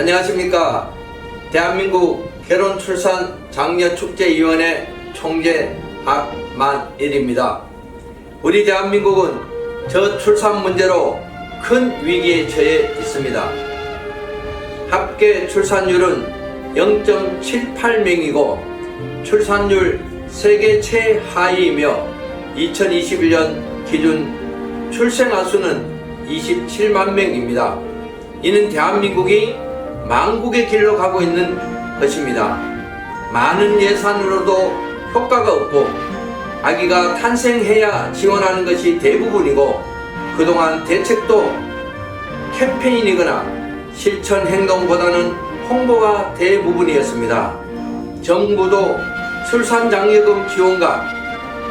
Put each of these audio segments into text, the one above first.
안녕하십니까. 대한민국 결혼출산 장려축제위원회 총재 박만일입니다. 우리 대한민국은 저출산 문제로 큰 위기에 처해 있습니다. 합계 출산율은 0.78명이고 출산율 세계 최하위이며 2021년 기준 출생아 수는 27만 명입니다. 이는 대한민국이 망국의 길로 가고 있는 것입니다. 많은 예산으로도 효과가 없고 아기가 탄생해야 지원하는 것이 대부분이고 그동안 대책도 캠페인이거나 실천 행동보다는 홍보가 대부분이었습니다. 정부도 출산장려금 지원과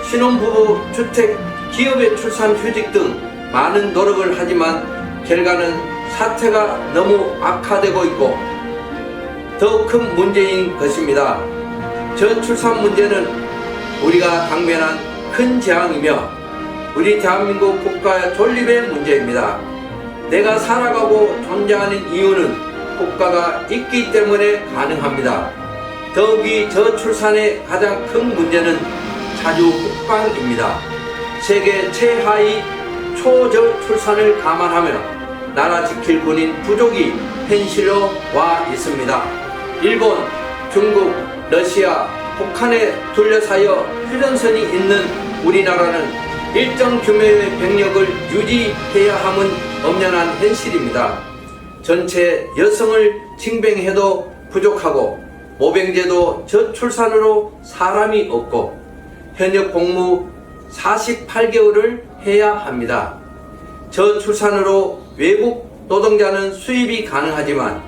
신혼부부 주택, 기업의 출산휴직 등 많은 노력을 하지만 결과는 사태가 너무 악화되고 있고 더 큰 문제인 것입니다. 저출산 문제는 우리가 당면한 큰 재앙이며 우리 대한민국 국가 존립의 문제입니다. 내가 살아가고 존재하는 이유는 국가가 있기 때문에 가능합니다. 더욱이 저출산의 가장 큰 문제는 자주 국방입니다. 세계 최하위 초저출산을 감안하며 나라 지킬 군인 부족이 현실로 와 있습니다. 일본, 중국, 러시아, 북한에 둘러싸여 휴전선이 있는 우리나라는 일정 규모의 병력을 유지해야 함은 엄연한 현실입니다. 전체 여성을 징병해도 부족하고 모병제도 저출산으로 사람이 없고 현역 복무 48개월을 해야 합니다. 저출산으로 외국 노동자는 수입이 가능하지만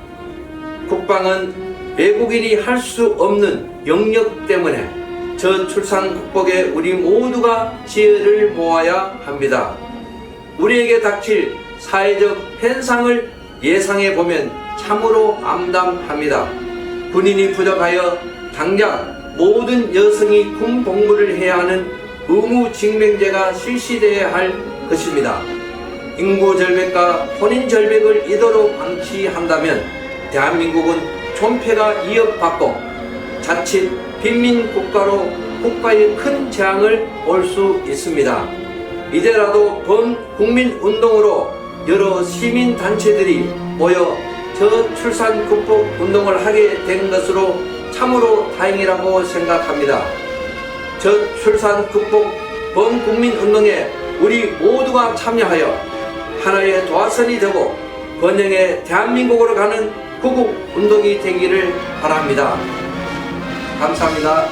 국방은 외국인이 할 수 없는 영역 때문에 저출산 극복에 우리 모두가 지혜를 모아야 합니다. 우리에게 닥칠 사회적 현상을 예상해 보면 참으로 암담합니다. 군인이 부족하여 당장 모든 여성이 군 복무를 해야 하는 의무징병제가 실시되어야 할 것입니다. 인구 절벽과 혼인 절벽을 이대로 방치한다면 대한민국은 존폐가 이어받고 자칫 빈민국가로 국가의 큰 재앙을 올 수 있습니다. 이제라도 범국민운동으로 여러 시민단체들이 모여 저출산 극복 운동을 하게 된 것으로 참으로 다행이라고 생각합니다. 저출산 극복 범국민운동에 우리 모두가 참여하여 하나의 도화선이 되고 번영의 대한민국으로 가는 구국운동이 되기를 바랍니다. 감사합니다.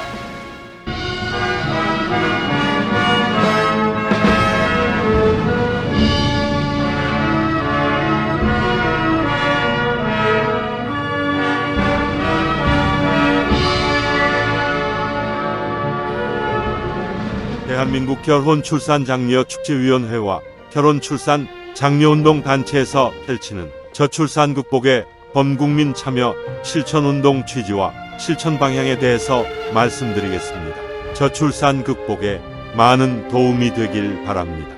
대한민국 결혼출산장려축제위원회와 결혼출산 장려운동 단체에서 펼치는 저출산 극복의 범국민 참여 실천운동 취지와 실천 방향에 대해서 말씀드리겠습니다. 저출산 극복에 많은 도움이 되길 바랍니다.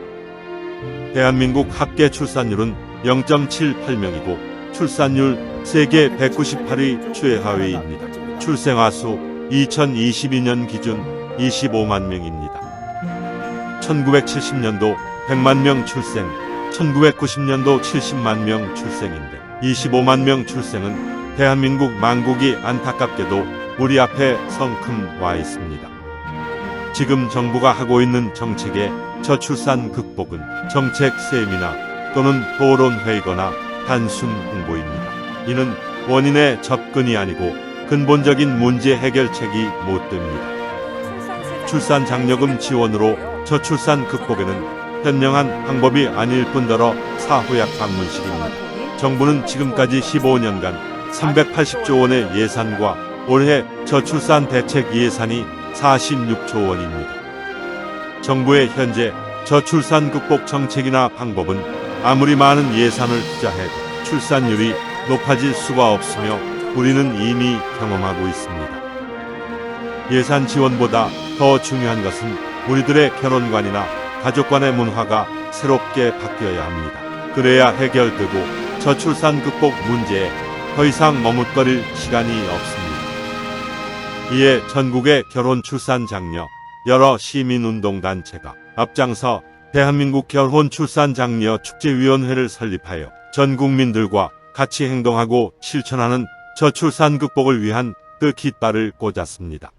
대한민국 합계 출산율은 0.78명이고 출산율 세계 198위 최하위입니다. 출생아 수 2022년 기준 25만 명입니다. 1970년도 100만 명 출생, 1990년도 70만 명 출생인데 25만 명 출생은 대한민국 망국이 안타깝게도 우리 앞에 성큼 와 있습니다. 지금 정부가 하고 있는 정책의 저출산 극복은 정책 세미나 또는 토론회이거나 단순 홍보입니다. 이는 원인의 접근이 아니고 근본적인 문제 해결책이 못 됩니다. 출산장려금 지원으로 저출산 극복에는 현명한 방법이 아닐 뿐더러 사후약 방문식입니다. 정부는 지금까지 15년간 380조 원의 예산과 올해 저출산 대책 예산이 46조 원입니다. 정부의 현재 저출산 극복 정책이나 방법은 아무리 많은 예산을 투자해도 출산율이 높아질 수가 없으며 우리는 이미 경험하고 있습니다. 예산 지원보다 더 중요한 것은 우리들의 결혼관이나 가족간의 문화가 새롭게 바뀌어야 합니다. 그래야 해결되고 저출산 극복 문제에 더 이상 머뭇거릴 시간이 없습니다. 이에 전국의 결혼 출산 장려 여러 시민운동단체가 앞장서 대한민국 결혼 출산 장려 축제위원회를 설립하여 전 국민들과 같이 행동하고 실천하는 저출산 극복을 위한 뜻깃발을 꽂았습니다.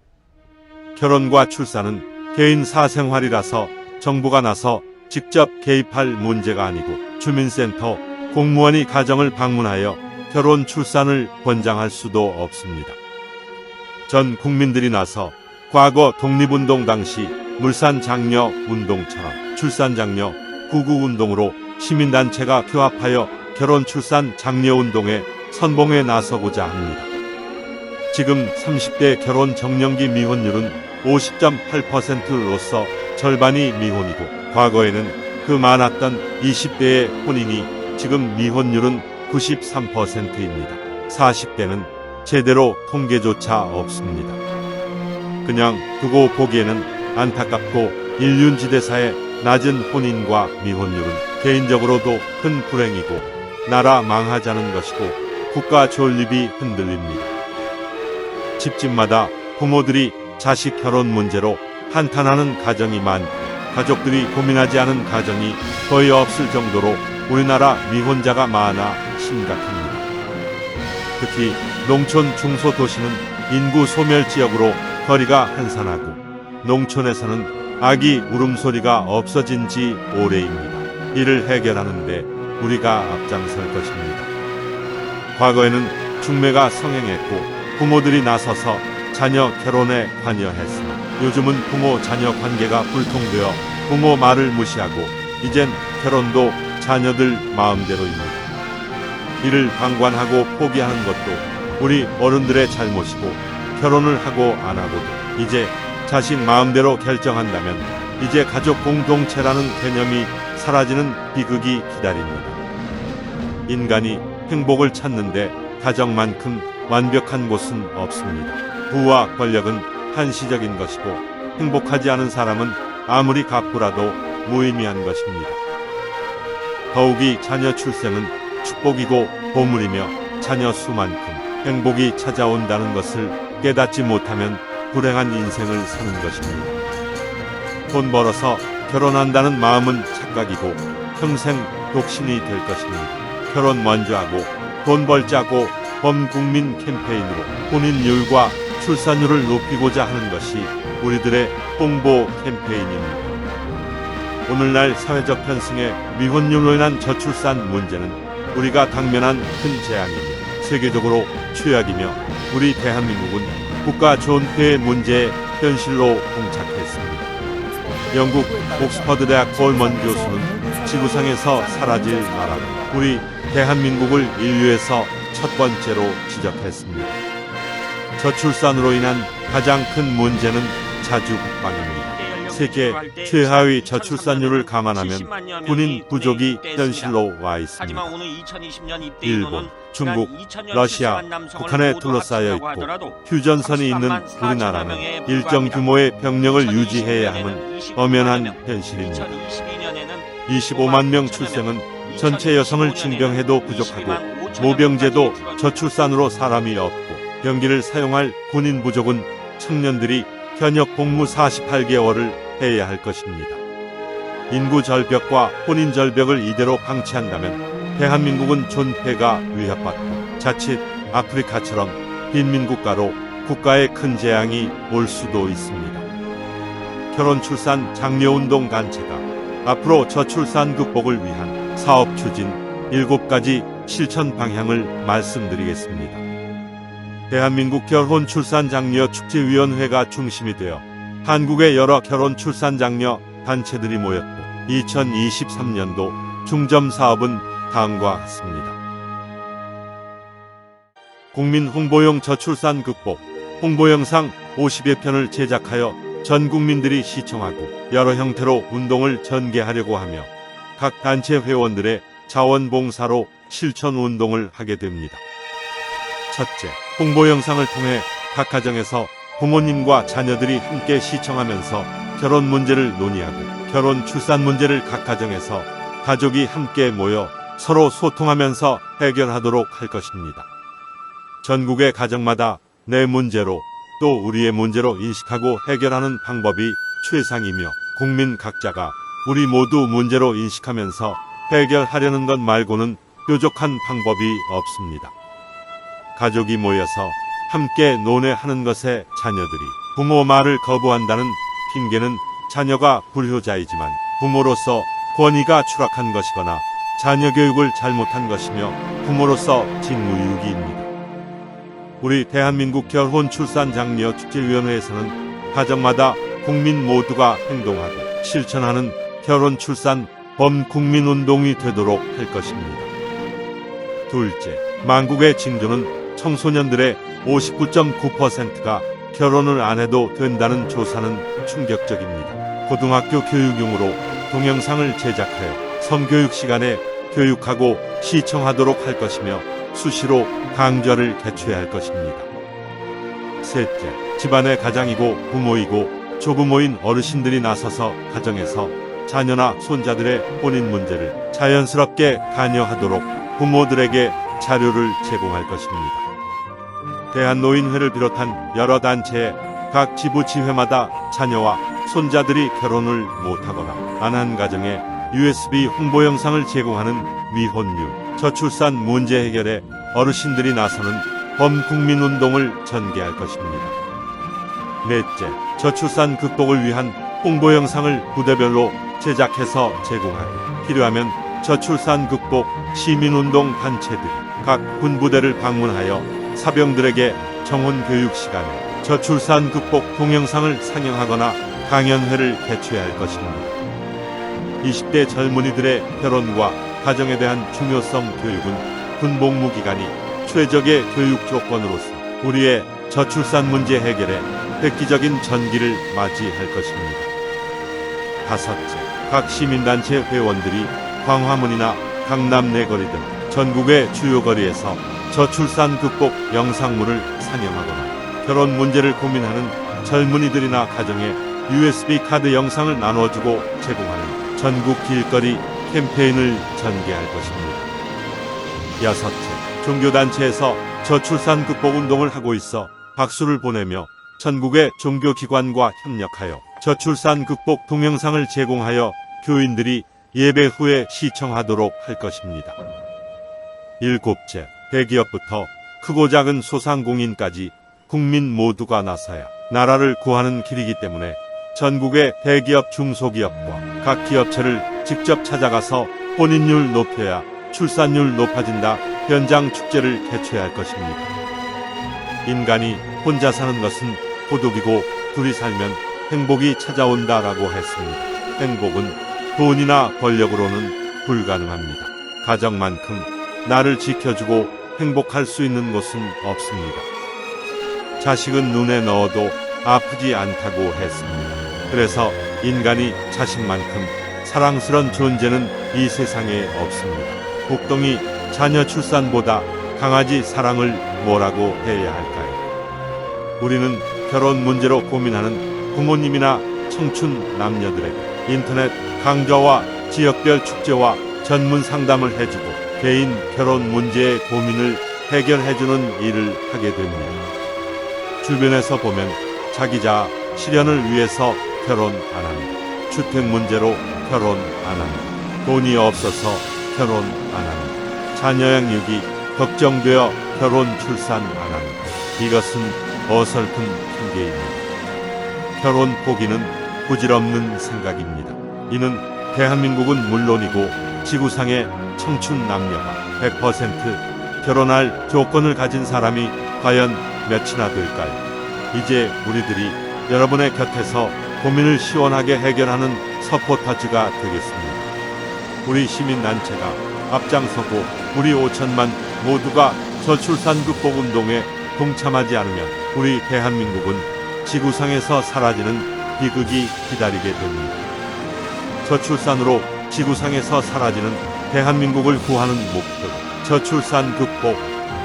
결혼과 출산은 개인 사생활이라서 정부가 나서 직접 개입할 문제가 아니고 주민센터, 공무원이 가정을 방문하여 결혼 출산을 권장할 수도 없습니다. 전 국민들이 나서 과거 독립운동 당시 물산장려 운동처럼 출산장려 구구운동으로 시민단체가 교합하여 결혼 출산 장려 운동에 선봉에 나서고자 합니다. 지금 30대 결혼 정년기 미혼율은 50.8%로서 절반이 미혼이고 과거에는 그 많았던 20대의 혼인이 지금 미혼율은 93%입니다. 40대는 제대로 통계조차 없습니다. 그냥 두고 보기에는 안타깝고 일륜지대사의 낮은 혼인과 미혼율은 개인적으로도 큰 불행이고 나라 망하자는 것이고 국가 존립이 흔들립니다. 집집마다 부모들이 자식 결혼 문제로 한탄하는 가정이 많고 가족들이 고민하지 않은 가정이 거의 없을 정도로 우리나라 미혼자가 많아 심각합니다. 특히 농촌 중소도시는 인구 소멸 지역으로 거리가 한산하고 농촌에서는 아기 울음소리가 없어진 지 오래입니다. 이를 해결하는 데 우리가 앞장설 것입니다. 과거에는 중매가 성행했고 부모들이 나서서 자녀 결혼에 관여했으나 요즘은 부모 자녀 관계가 불통되어 부모 말을 무시하고 이젠 결혼도 자녀들 마음대로입니다. 이를 방관하고 포기하는 것도 우리 어른들의 잘못이고 결혼을 하고 안 하고도 이제 자식 마음대로 결정한다면 이제 가족 공동체라는 개념이 사라지는 비극이 기다립니다. 인간이 행복을 찾는데 가정만큼 완벽한 곳은 없습니다. 부와 권력은 한시적인 것이고 행복하지 않은 사람은 아무리 가꾸라도 무의미한 것입니다. 더욱이 자녀 출생은 축복이고 보물이며 자녀 수만큼 행복이 찾아온다는 것을 깨닫지 못하면 불행한 인생을 사는 것입니다. 돈 벌어서 결혼한다는 마음은 착각이고 평생 독신이 될 것입니다. 결혼 먼저 하고 돈 벌자고 범국민 캠페인으로 혼인율과 출산율을 높이고자 하는 것이 우리들의 홍보 캠페인입니다. 오늘날 사회적 편승의 미혼율로 인한 저출산 문제는 우리가 당면한 큰 재앙이며 세계적으로 최악이며 우리 대한민국은 국가 존폐의 문제에 현실로 봉착했습니다. 영국 옥스퍼드 대학 콜먼 교수는 지구상에서 사라질 나라로 우리 대한민국을 인류에서 첫 번째로 지적했습니다. 저출산으로 인한 가장 큰 문제는 자주 국방입니다. 세계 최하위 저출산율을 감안하면 군인 부족이 현실로 와 있습니다. 일본, 중국, 러시아, 북한에 둘러싸여 있고 휴전선이 있는 우리나라는 일정 규모의 병력을 유지해야 하는 엄연한 현실입니다. 25만 명 출생은 전체 여성을 징병해도 부족하고 모병제도 저출산으로 사람이 없고 병기를 사용할 군인 부족은 청년들이 현역 복무 48개월을 해야 할 것입니다. 인구 절벽과 혼인 절벽을 이대로 방치한다면 대한민국은 존폐가 위협받고 자칫 아프리카처럼 빈민국가로 국가에 큰 재앙이 올 수도 있습니다. 결혼 출산 장려운동 단체가 앞으로 저출산 극복을 위한 사업 추진 7가지 실천 방향을 말씀드리겠습니다. 대한민국 결혼 출산 장려 축제위원회가 중심이 되어 한국의 여러 결혼 출산 장려 단체들이 모였고 2023년도 중점 사업은 다음과 같습니다. 국민 홍보용 저출산 극복 홍보 영상 50여 편을 제작하여 전 국민들이 시청하고 여러 형태로 운동을 전개하려고 하며 각 단체 회원들의 자원봉사로 실천 운동을 하게 됩니다. 첫째, 홍보 영상을 통해 각 가정에서 부모님과 자녀들이 함께 시청하면서 결혼 문제를 논의하고 결혼 출산 문제를 각 가정에서 가족이 함께 모여 서로 소통하면서 해결하도록 할 것입니다. 전국의 가정마다 내 문제로 또 우리의 문제로 인식하고 해결하는 방법이 최상이며 국민 각자가 우리 모두 문제로 인식하면서 해결하려는 것 말고는 뾰족한 방법이 없습니다. 가족이 모여서 함께 논의하는 것에 자녀들이 부모 말을 거부한다는 핑계는 자녀가 불효자이지만 부모로서 권위가 추락한 것이거나 자녀 교육을 잘못한 것이며 부모로서 직무유기입니다. 우리 대한민국 결혼 출산 장려 축제위원회에서는 가정마다 국민 모두가 행동하고 실천하는 결혼 출산 범국민운동이 되도록 할 것입니다. 둘째, 만국의 징조는 청소년들의 59.9%가 결혼을 안 해도 된다는 조사는 충격적입니다. 고등학교 교육용으로 동영상을 제작하여 성교육 시간에 교육하고 시청하도록 할 것이며 수시로 강좌를 개최할 할 것입니다. 셋째, 집안의 가장이고 부모이고 조부모인 어르신들이 나서서 가정에서 자녀나 손자들의 혼인 문제를 자연스럽게 관여하도록 부모들에게 자료를 제공할 것입니다. 대한노인회를 비롯한 여러 단체의 각 지부지회마다 자녀와 손자들이 결혼을 못하거나 안 한 가정에 USB 홍보 영상을 제공하는 미혼율, 저출산 문제 해결에 어르신들이 나서는 범국민운동을 전개할 것입니다. 넷째, 저출산 극복을 위한 홍보 영상을 부대별로 제작해서 제공하고 필요하면 저출산 극복 시민운동 단체들이 각 군부대를 방문하여 사병들에게 정원 교육 시간에 저출산 극복 동영상을 상영하거나 강연회를 개최할 것입니다. 20대 젊은이들의 결혼과 가정에 대한 중요성 교육은 군복무 기간이 최적의 교육 조건으로서 우리의 저출산 문제 해결에 획기적인 전기를 맞이할 것입니다. 다섯째, 각 시민단체 회원들이 광화문이나 강남 내거리 등 전국의 주요 거리에서 저출산 극복 영상물을 상영하거나 결혼 문제를 고민하는 젊은이들이나 가정에 USB 카드 영상을 나눠주고 제공하는 전국 길거리 캠페인을 전개할 것입니다. 여섯째, 종교단체에서 저출산 극복 운동을 하고 있어 박수를 보내며 전국의 종교기관과 협력하여 저출산 극복 동영상을 제공하여 교인들이 예배 후에 시청하도록 할 것입니다. 일곱째, 대기업부터 크고 작은 소상공인까지 국민 모두가 나서야 나라를 구하는 길이기 때문에 전국의 대기업 중소기업과 각 기업체를 직접 찾아가서 혼인율 높여야 출산율 높아진다 현장 축제를 개최할 것입니다. 인간이 혼자 사는 것은 고독이고 둘이 살면 행복이 찾아온다라고 했습니다. 행복은 돈이나 권력으로는 불가능합니다. 가정만큼 나를 지켜주고 행복할 수 있는 곳은 없습니다. 자식은 눈에 넣어도 아프지 않다고 했습니다. 그래서 인간이 자식만큼 사랑스런 존재는 이 세상에 없습니다. 복덩이 자녀 출산보다 강아지 사랑을 뭐라고 해야 할까요? 우리는 결혼 문제로 고민하는 부모님이나 청춘 남녀들에게 인터넷 강좌와 지역별 축제와 전문 상담을 해주고 개인 결혼 문제의 고민을 해결해주는 일을 하게 됩니다. 주변에서 보면 자기 자아 실현을 위해서 결혼 안 합니다. 주택 문제로 결혼 안 합니다. 돈이 없어서 결혼 안 합니다. 자녀 양육이 걱정되어 결혼 출산 안 합니다. 이것은 어설픈 핑계입니다. 결혼 포기는 부질없는 생각입니다. 이는 대한민국은 물론이고 지구상의 청춘 남녀가 100% 결혼할 조건을 가진 사람이 과연 몇이나 될까요? 이제 우리들이 여러분의 곁에서 고민을 시원하게 해결하는 서포터즈가 되겠습니다. 우리 시민단체가 앞장서고 우리 5천만 모두가 저출산 극복 운동에 동참하지 않으면 우리 대한민국은 지구상에서 사라지는 비극이 기다리게 됩니다. 저출산으로 지구상에서 사라지는 대한민국을 구하는 목표로 저출산 극복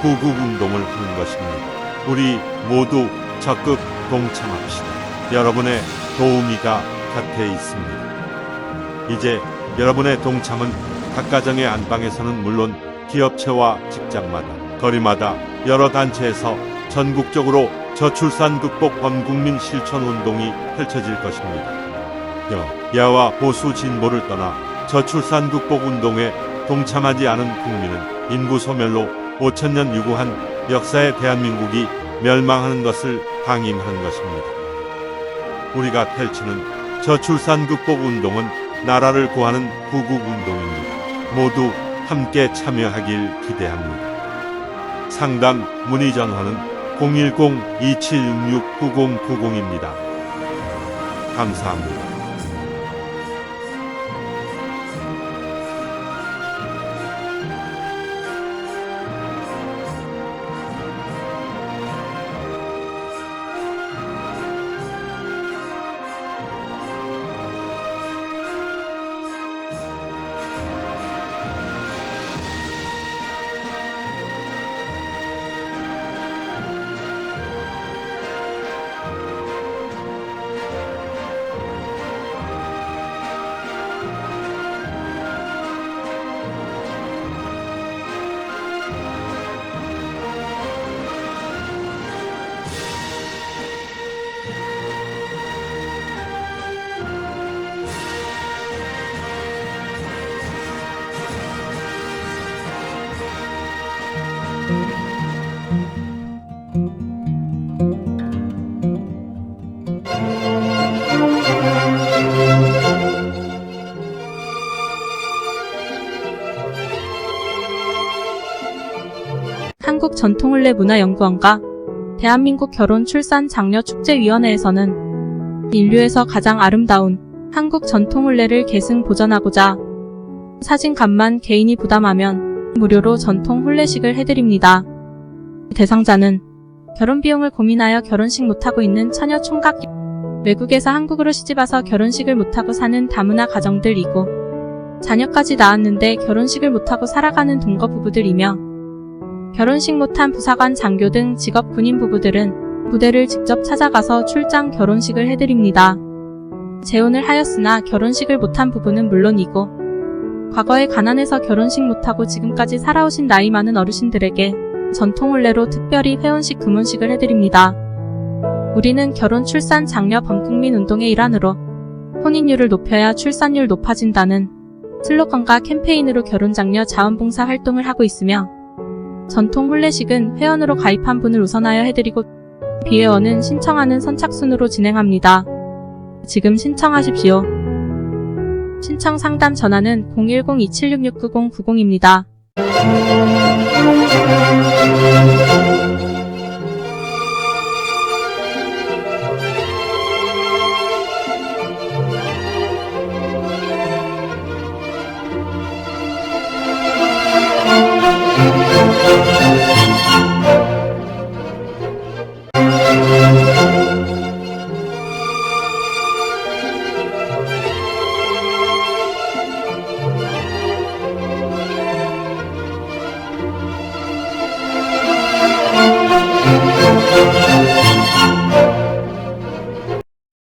구국운동을 하는 것입니다. 우리 모두 적극 동참합시다. 여러분의 도우미가 곁에 있습니다. 이제 여러분의 동참은 각 가정의 안방에서는 물론 기업체와 직장마다 거리마다 여러 단체에서 전국적으로 저출산 극복 범국민 실천 운동이 펼쳐질 것입니다. 여야와 보수 진보를 떠나 저출산 극복 운동에 동참하지 않은 국민은 인구 소멸로 5천년 유구한 역사의 대한민국이 멸망하는 것을 방임하는 것입니다. 우리가 펼치는 저출산 극복 운동은 나라를 구하는 구국 운동입니다. 모두 함께 참여하길 기대합니다. 상담 문의 전화는 010-2766-9090입니다. 감사합니다. 한국전통을레문화연구원과 대한민국 결혼출산장려축제위원회에서는 인류에서 가장 아름다운 한국전통을레를 계승 보존하고자 사진값만 개인이 부담하면 무료로 전통 혼례식을 해드립니다. 대상자는 결혼비용을 고민하여 결혼식 못하고 있는 처녀 총각, 외국에서 한국으로 시집와서 결혼식을 못하고 사는 다문화 가정들이고, 자녀까지 낳았는데 결혼식을 못하고 살아가는 동거 부부들이며, 결혼식 못한 부사관, 장교 등 직업 군인 부부들은 부대를 직접 찾아가서 출장 결혼식을 해드립니다. 재혼을 하였으나 결혼식을 못한 부부는 물론이고, 과거에 가난해서 결혼식 못하고 지금까지 살아오신 나이 많은 어르신들에게 전통 혼례로 특별히 회혼식, 금혼식을 해드립니다. 우리는 결혼, 출산, 장려 범국민 운동의 일환으로 혼인율을 높여야 출산율 높아진다는 슬로건과 캠페인으로 결혼장려 자원봉사 활동을 하고 있으며, 전통 혼례식은 회원으로 가입한 분을 우선하여 해드리고 비회원은 신청하는 선착순으로 진행합니다. 지금 신청하십시오. 신청 상담 전화는 010-2766-9090입니다.